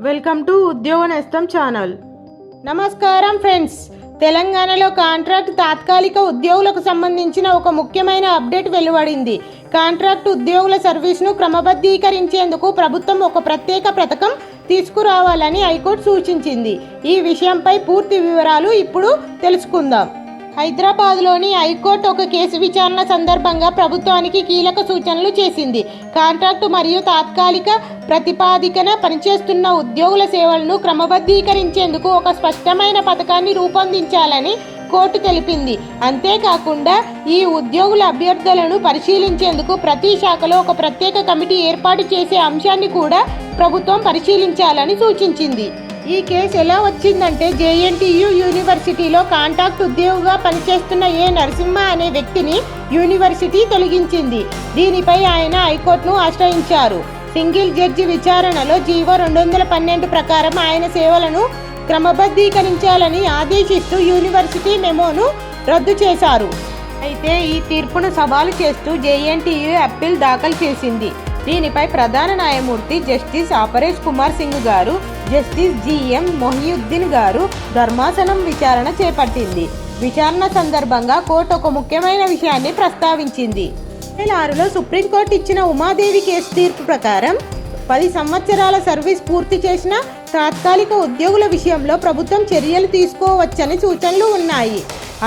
Welcome to ఉద్యోగ నేస్తం channel. నమస్కారం ఫ్రెండ్స్. తెలంగాణలో కాంట్రాక్ట్ తాత్కాలిక ఉద్యోగులకు సంబంధించిన ఒక ముఖ్యమైన అప్డేట్ వెలువడింది. కాంట్రాక్ట్ ఉద్యోగుల సర్వీస్ను క్రమబద్ధీకరించేందుకు ప్రభుత్వం ఒక ప్రత్యేక పథకం తీసుకురావాలని హైకోర్టు సూచించింది. ఈ విషయంపై పూర్తి వివరాలు ఇప్పుడు తెలుసుకుందాం. హైదరాబాద్లోని హైకోర్టు ఒక కేసు విచారణ సందర్భంగా ప్రభుత్వానికి కీలక సూచనలు చేసింది. కాంట్రాక్టు మరియు తాత్కాలిక ప్రతిపాదికన పనిచేస్తున్న ఉద్యోగుల సేవలను క్రమబద్ధీకరించేందుకు ఒక స్పష్టమైన పథకాన్ని రూపొందించాలని కోర్టు తెలిపింది. అంతేకాకుండా ఈ ఉద్యోగుల అభ్యర్థులను పరిశీలించేందుకు ప్రతి శాఖలో ఒక ప్రత్యేక కమిటీ ఏర్పాటు చేసే అంశాన్ని కూడా ప్రభుత్వం పరిశీలించాలని సూచించింది. ఈ కేసు ఎలా వచ్చిందంటే, జేఎన్టీయూ యూనివర్సిటీలో కాంట్రాక్ట్ ఉద్యోగిగా పనిచేస్తున్న ఏ నరసింహ అనే వ్యక్తిని యూనివర్సిటీ తొలగించింది. దీనిపై ఆయన హైకోర్టును ఆశ్రయించారు. సింగిల్ జడ్జి విచారణలో జీవో 212 ప్రకారం ఆయన సేవలను క్రమబద్ధీకరించాలని ఆదేశిస్తూ యూనివర్సిటీ మెమోను రద్దు చేశారు. అయితే ఈ తీర్పును సవాలు చేస్తూ జేఎన్టీయూ అప్పీల్ దాఖలు చేసింది. దీనిపై ప్రధాన న్యాయమూర్తి జస్టిస్ అపరేష్ కుమార్ సింగ్ గారు, జస్టిస్ జిఎం మొహియుద్దీన్ గారు ధర్మాసనం విచారణ చేపట్టింది. విచారణ సందర్భంగా కోర్టు ఒక ముఖ్యమైన విషయాన్ని ప్రస్తావించింది. 2006లో సుప్రీంకోర్టు ఇచ్చిన ఉమాదేవి కేసు తీర్పు ప్రకారం 10 సంవత్సరాల సర్వీస్ పూర్తి చేసిన తాత్కాలిక ఉద్యోగుల విషయంలో ప్రభుత్వం చర్యలు తీసుకోవచ్చని సూచనలు ఉన్నాయి.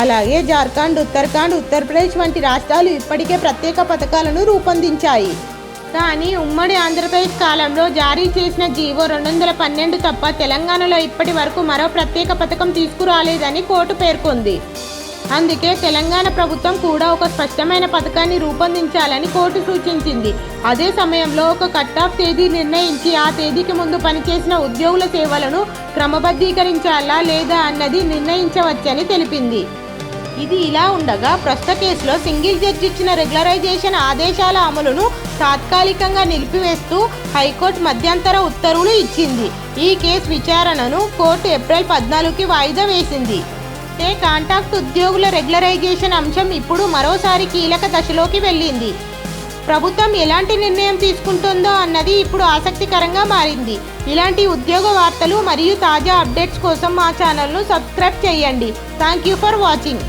అలాగే జార్ఖండ్, ఉత్తరాఖండ్, ఉత్తరప్రదేశ్ వంటి రాష్ట్రాలు ఇప్పటికే ప్రత్యేక పథకాలను రూపొందించాయి. కానీ ఉమ్మడి ఆంధ్రప్రదేశ్ కాలంలో జారీ చేసిన జీవో 212 తప్ప తెలంగాణలో ఇప్పటి వరకు మరో ప్రత్యేక పథకం తీసుకురాలేదని కోర్టు పేర్కొంది. అందుకే తెలంగాణ ప్రభుత్వం కూడా ఒక స్పష్టమైన పథకాన్ని రూపొందించాలని కోర్టు సూచించింది. అదే సమయంలో ఒక కట్ ఆఫ్ తేదీ నిర్ణయించి ఆ తేదీకి ముందు పనిచేసిన ఉద్యోగుల సేవలను క్రమబద్ధీకరించాలా లేదా అన్నది నిర్ణయించవచ్చని తెలిపింది. ఇది ఇలా ఉండగా, ప్రస్తుత కేసులో సింగిల్ జడ్జి ఇచ్చిన రెగ్యులరైజేషన్ ఆదేశాల అమలును తాత్కాలికంగా నిలిపివేస్తూ హైకోర్టు మధ్యంతర ఉత్తర్వులు ఇచ్చింది. ఈ కేసు విచారణను కోర్టు ఏప్రిల్ 14కి వాయిదా వేసింది. కాంట్రాక్ట్ ఉద్యోగుల రెగ్యులరైజేషన్ అంశం ఇప్పుడు మరోసారి కీలక దశలోకి వెళ్ళింది. ప్రభుత్వం ఎలాంటి నిర్ణయం తీసుకుంటుందో అన్నది ఇప్పుడు ఆసక్తికరంగా మారింది. ఇలాంటి ఉద్యోగ వార్తలు మరియు తాజా అప్డేట్స్ కోసం మా ఛానల్ను సబ్స్క్రైబ్ చేయండి. Thank you for watching.